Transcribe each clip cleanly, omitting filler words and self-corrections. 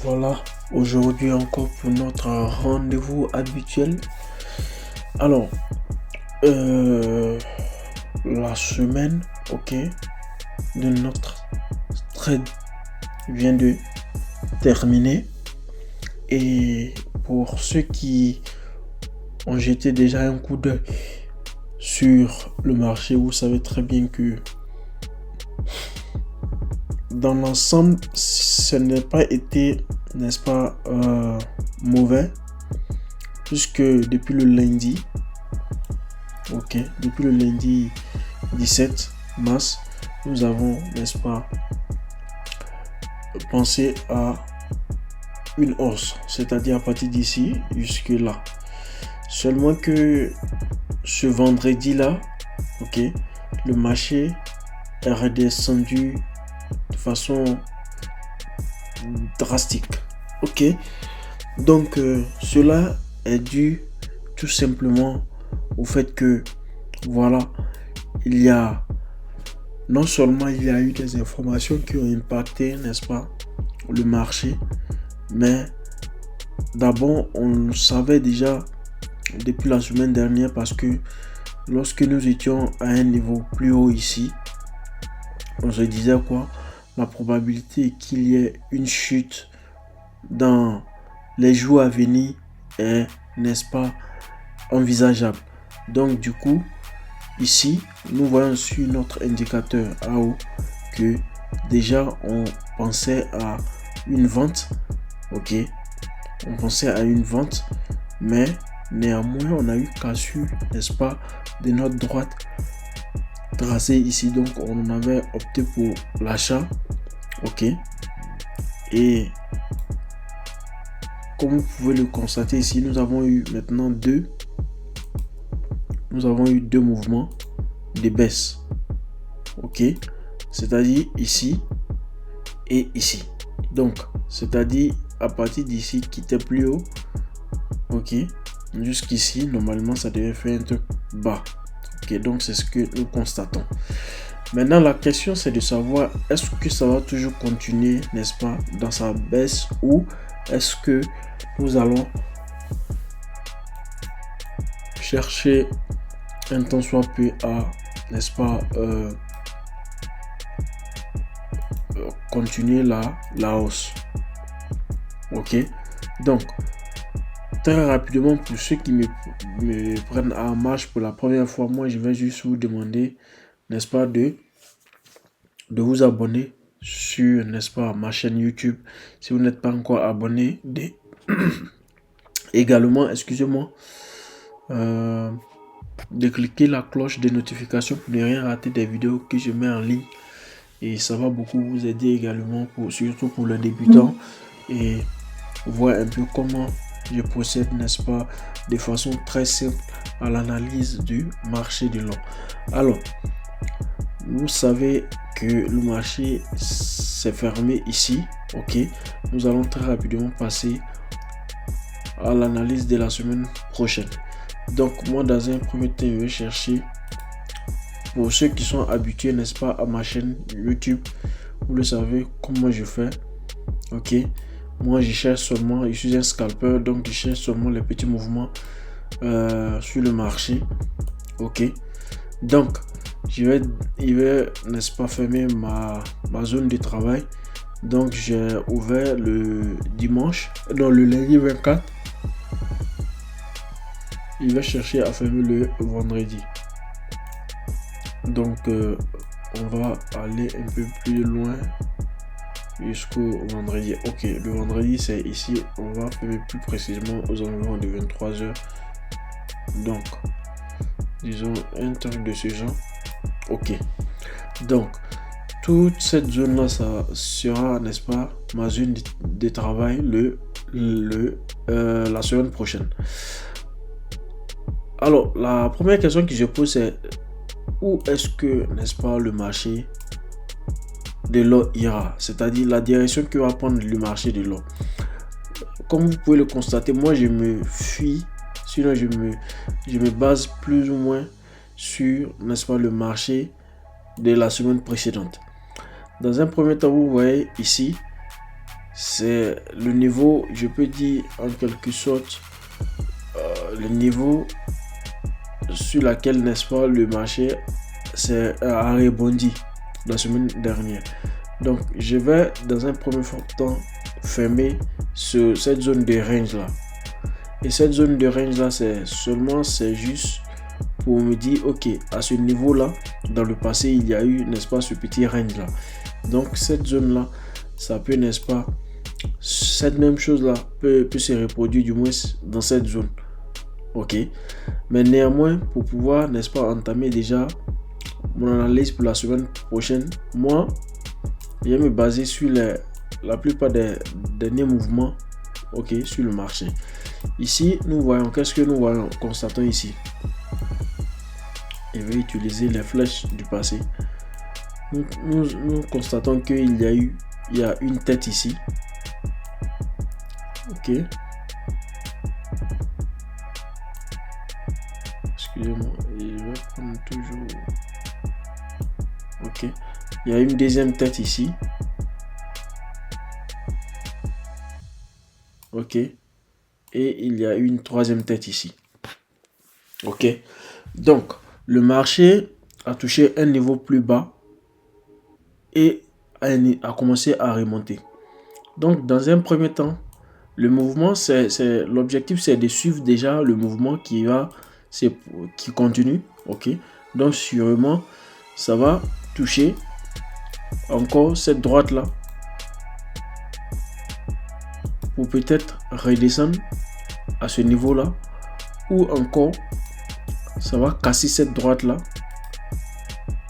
Voilà, aujourd'hui encore pour notre rendez-vous habituel. Alors, euh, la semaine, ok, de notre trade vient de terminer. Et pour ceux qui ont jeté déjà un coup d'œil sur le marché, vous savez très bien que dans l'ensemble, ce n'a pas été, n'est-ce pas, mauvais, puisque depuis le lundi, ok, depuis le lundi 17 mars, nous avons, n'est-ce pas, pensé à une hausse, c'est-à-dire à partir d'ici jusque là. Seulement que ce vendredi-là, ok, le marché est redescendu de façon drastique. Ok, donc cela est dû tout simplement au fait que voilà, il y a non seulement il y a eu des informations qui ont impacté, n'est-ce pas, le marché, mais d'abord on le savait déjà depuis la semaine dernière parce que lorsque nous étions à un niveau plus haut ici, on se disait quoi? La probabilité qu'il y ait une chute dans les jours à venir est, n'est-ce pas, envisageable. Donc du coup, ici, nous voyons sur notre indicateur AO que déjà on pensait à une vente. Ok, on pensait à une vente, mais néanmoins on a eu cassure, n'est-ce pas, de notre droite tracée ici. Donc on avait opté pour l'achat. Ok, et comme vous pouvez le constater ici, nous avons eu maintenant deux mouvements de baisse. Ok, c'est-à-dire ici et ici. Donc c'est-à-dire à partir d'ici qui était plus haut, ok, jusqu'ici normalement ça devait faire un truc bas. Ok, donc c'est ce que nous constatons. Maintenant la question c'est de savoir est-ce que ça va toujours continuer, n'est-ce pas, dans sa baisse, ou est-ce que nous allons chercher un temps soit peu à, n'est-ce pas, continuer la hausse. Ok, donc très rapidement, pour ceux qui me prennent en marche pour la première fois, moi je vais juste vous demander, n'est-ce pas, de vous abonner sur, n'est-ce pas, ma chaîne YouTube. Si vous n'êtes pas encore abonné, également, excusez-moi, de cliquer la cloche de notification pour ne rien rater des vidéos que je mets en ligne. Et ça va beaucoup vous aider également, surtout pour les débutants, et voir un peu comment je procède, n'est-ce pas, de façon très simple à l'analyse du marché de l'or. Alors, vous savez que le marché s'est fermé ici. Ok, nous allons très rapidement passer à l'analyse de la semaine prochaine. Donc moi, dans un premier temps, je vais chercher, pour ceux qui sont habitués, n'est-ce pas, à ma chaîne YouTube, vous le savez comment je fais. Ok, moi je cherche seulement, je suis un scalper, donc je cherche seulement les petits mouvements sur le marché. Ok, donc je vais, n'est-ce pas, fermer ma zone de travail. Donc j'ai ouvert le dimanche, dans le lundi 24. Il va chercher à fermer le vendredi. Donc on va aller un peu plus loin jusqu'au vendredi. Ok, le vendredi c'est ici. On va fermer plus précisément aux environs de 23h. Donc disons un truc de ce genre. Ok, donc toute cette zone là, ça sera, n'est-ce pas, ma zone de travail la semaine prochaine. Alors la première question que je pose, c'est où est-ce que, n'est-ce pas, le marché de l'or ira, c'est-à-dire la direction que va prendre le marché de l'or. Comme vous pouvez le constater, moi je me fuis, sinon je me base plus ou moins sur, n'est-ce pas, le marché de la semaine précédente. Dans un premier temps, vous voyez ici, c'est le niveau, je peux dire en quelque sorte, le niveau sur lequel, n'est-ce pas, le marché a rebondi la semaine dernière. Donc, je vais dans un premier temps fermer cette zone de range là. Et cette zone de range là, c'est juste pour me dire, ok, à ce niveau là, dans le passé, il y a eu, n'est-ce pas, ce petit range là. Donc, cette zone là, ça peut, n'est-ce pas, cette même chose là peut se reproduire du moins dans cette zone. Ok, mais néanmoins, pour pouvoir, n'est-ce pas, entamer déjà mon analyse pour la semaine prochaine, moi, je vais me baser sur la plupart des derniers mouvements, ok, sur le marché. Ici, nous voyons, qu'est-ce que nous voyons, constatons ici. Je vais utiliser les flèches du passé. Nous constatons qu'il y a une tête ici. Ok. Excusez-moi, je vais prendre toujours. Ok. Il y a une deuxième tête ici. Ok. Et il y a une troisième tête ici. Ok. Donc, le marché a touché un niveau plus bas et a commencé à remonter. Donc, dans un premier temps, le mouvement, l'objectif, c'est de suivre déjà le mouvement qui continue. Ok. Donc, sûrement, ça va toucher encore cette droite là pour peut-être redescendre à ce niveau là, ou encore ça va casser cette droite là.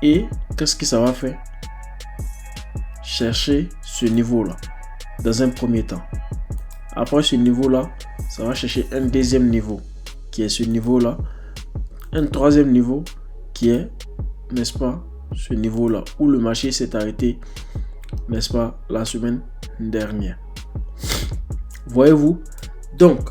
Et qu'est-ce que ça va faire? Chercher ce niveau là dans un premier temps. Après ce niveau là, ça va chercher un deuxième niveau qui est ce niveau là, un troisième niveau qui est, n'est-ce pas, ce niveau là où le marché s'est arrêté, n'est-ce pas, la semaine dernière. Voyez-vous? Donc,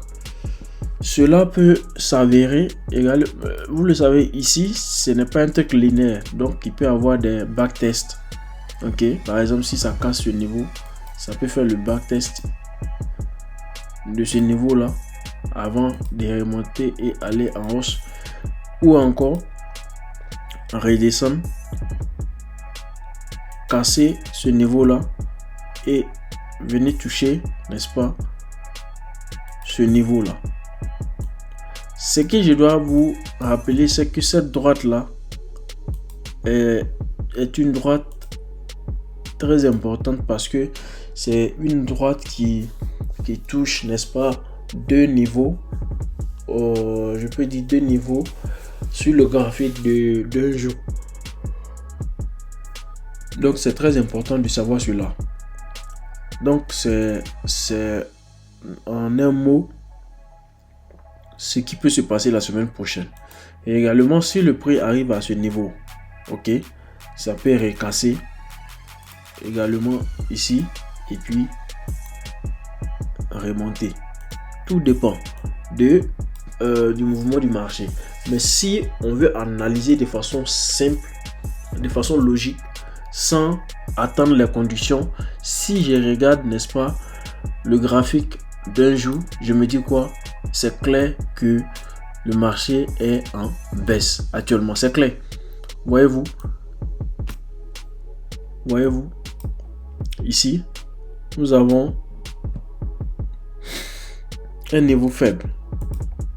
cela peut s'avérer égal. Vous le savez, ici, ce n'est pas un truc linéaire. Donc, il peut y avoir des backtests. Ok, par exemple, si ça casse ce niveau, ça peut faire le backtest de ce niveau là avant de remonter et aller en hausse, ou encore redescendre, casser ce niveau là et venir toucher, n'est-ce pas, ce niveau là. Ce que je dois vous rappeler, c'est que cette droite là est une droite très importante parce que c'est une droite qui touche, n'est-ce pas, deux niveaux, je peux dire deux niveaux sur le graphique d'un jour. Donc c'est très important de savoir cela. Donc c'est en un mot ce qui peut se passer la semaine prochaine. Et également, si le prix arrive à ce niveau, ok, ça peut recasser également ici et puis remonter. Tout dépend du mouvement du marché. Mais si on veut analyser de façon simple, de façon logique, sans attendre les conditions, si je regarde, n'est-ce pas, le graphique d'un jour, je me dis quoi? C'est clair que le marché est en baisse actuellement. C'est clair. Voyez-vous? Voyez-vous? Ici, nous avons un niveau faible.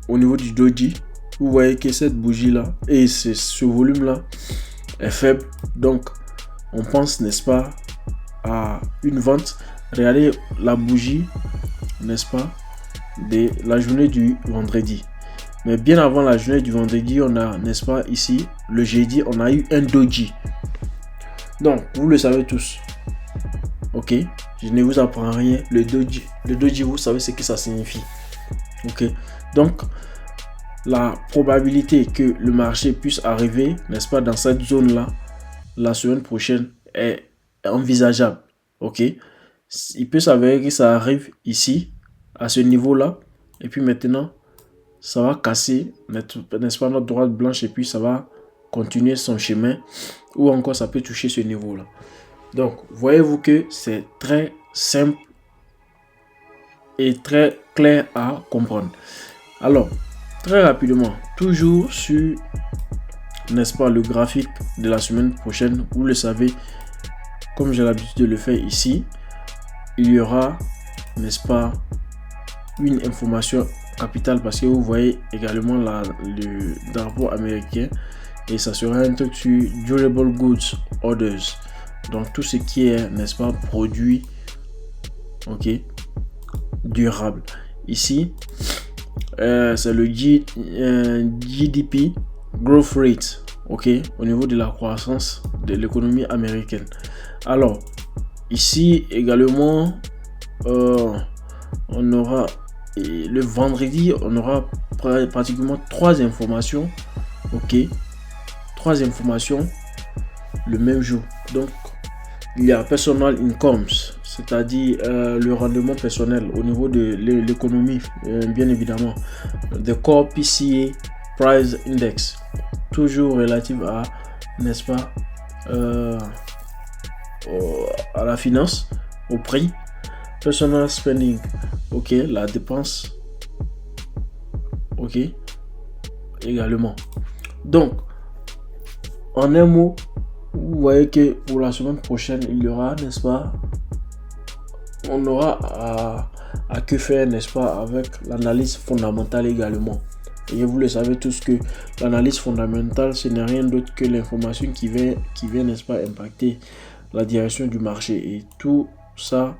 Au niveau du doji, vous voyez que cette bougie là et ce volume là est faible. Donc, on pense, n'est-ce pas, à une vente. Regardez la bougie, n'est-ce pas, de la journée du vendredi. Mais bien avant la journée du vendredi, on a, n'est-ce pas, ici, le jeudi, on a eu un doji. Donc, vous le savez tous. Ok, je ne vous apprends rien. Le doji, vous savez ce que ça signifie. Ok, donc, la probabilité que le marché puisse arriver, n'est-ce pas, dans cette zone-là, la semaine prochaine est envisageable. Ok, il peut s'avérer que ça arrive ici, à ce niveau-là, et puis maintenant, ça va casser, n'est-ce pas, notre droite blanche, et puis ça va continuer son chemin, ou encore ça peut toucher ce niveau-là. Donc, voyez-vous que c'est très simple est très clair à comprendre. Alors, très rapidement, toujours sur, n'est-ce pas, le graphique de la semaine prochaine, vous le savez, comme j'ai l'habitude de le faire ici, il y aura, n'est-ce pas, une information capitale parce que vous voyez également le drapeau américain et ça sera un truc sur Durable Goods Orders. Donc tout ce qui est, n'est-ce pas, produit, ok, durable. Ici, c'est le GDP Growth Rate, ok, au niveau de la croissance de l'économie américaine. Alors, ici également, on aura, le vendredi, on aura pratiquement 3 informations, ok, 3 informations le même jour. Donc, il y a Personal Incomes, c'est-à-dire le rendement personnel au niveau de l'économie, bien évidemment. The Core PCE Price Index, toujours relatif à, n'est-ce pas, à la finance, au prix. Personal Spending, ok, la dépense, ok, également. Donc, en un mot, vous voyez que pour la semaine prochaine, il y aura, n'est-ce pas, on aura à que faire, n'est-ce pas, avec l'analyse fondamentale également. Et vous le savez tous que l'analyse fondamentale, ce n'est rien d'autre que l'information qui vient, n'est-ce pas, impacter la direction du marché et tout ça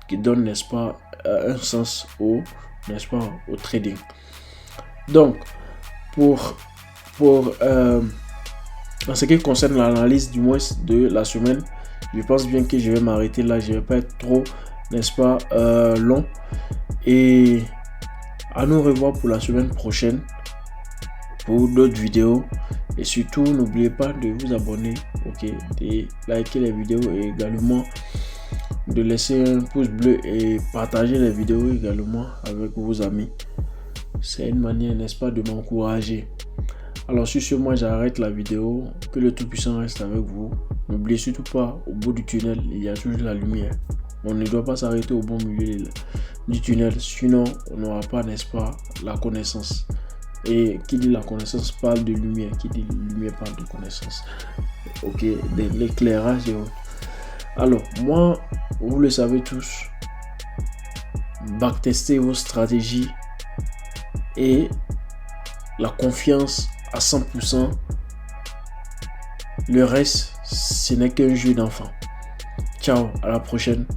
qui donne, n'est-ce pas, un sens n'est-ce pas, au trading. Donc, en ce qui concerne l'analyse du moins de la semaine, je pense bien que je vais m'arrêter là. Je ne vais pas être trop, n'est-ce pas, long. Et à nous revoir pour la semaine prochaine pour d'autres vidéos. Et surtout, n'oubliez pas de vous abonner, ok, de liker les vidéos et également de laisser un pouce bleu et partager les vidéos également avec vos amis. C'est une manière, n'est-ce pas, de m'encourager. Alors sur ce, moi j'arrête la vidéo. Que le Tout-Puissant reste avec vous. N'oubliez surtout pas, au bout du tunnel, il y a toujours la lumière. On ne doit pas s'arrêter au bon milieu du tunnel, sinon on n'aura pas, n'est-ce pas, la connaissance. Et qui dit la connaissance parle de lumière, qui dit lumière parle de connaissance. Ok, de l'éclairage et autres. Alors moi, vous le savez tous, backtester vos stratégies et la confiance à 100%. Le reste, ce n'est qu'un jeu d'enfant. Ciao, à la prochaine.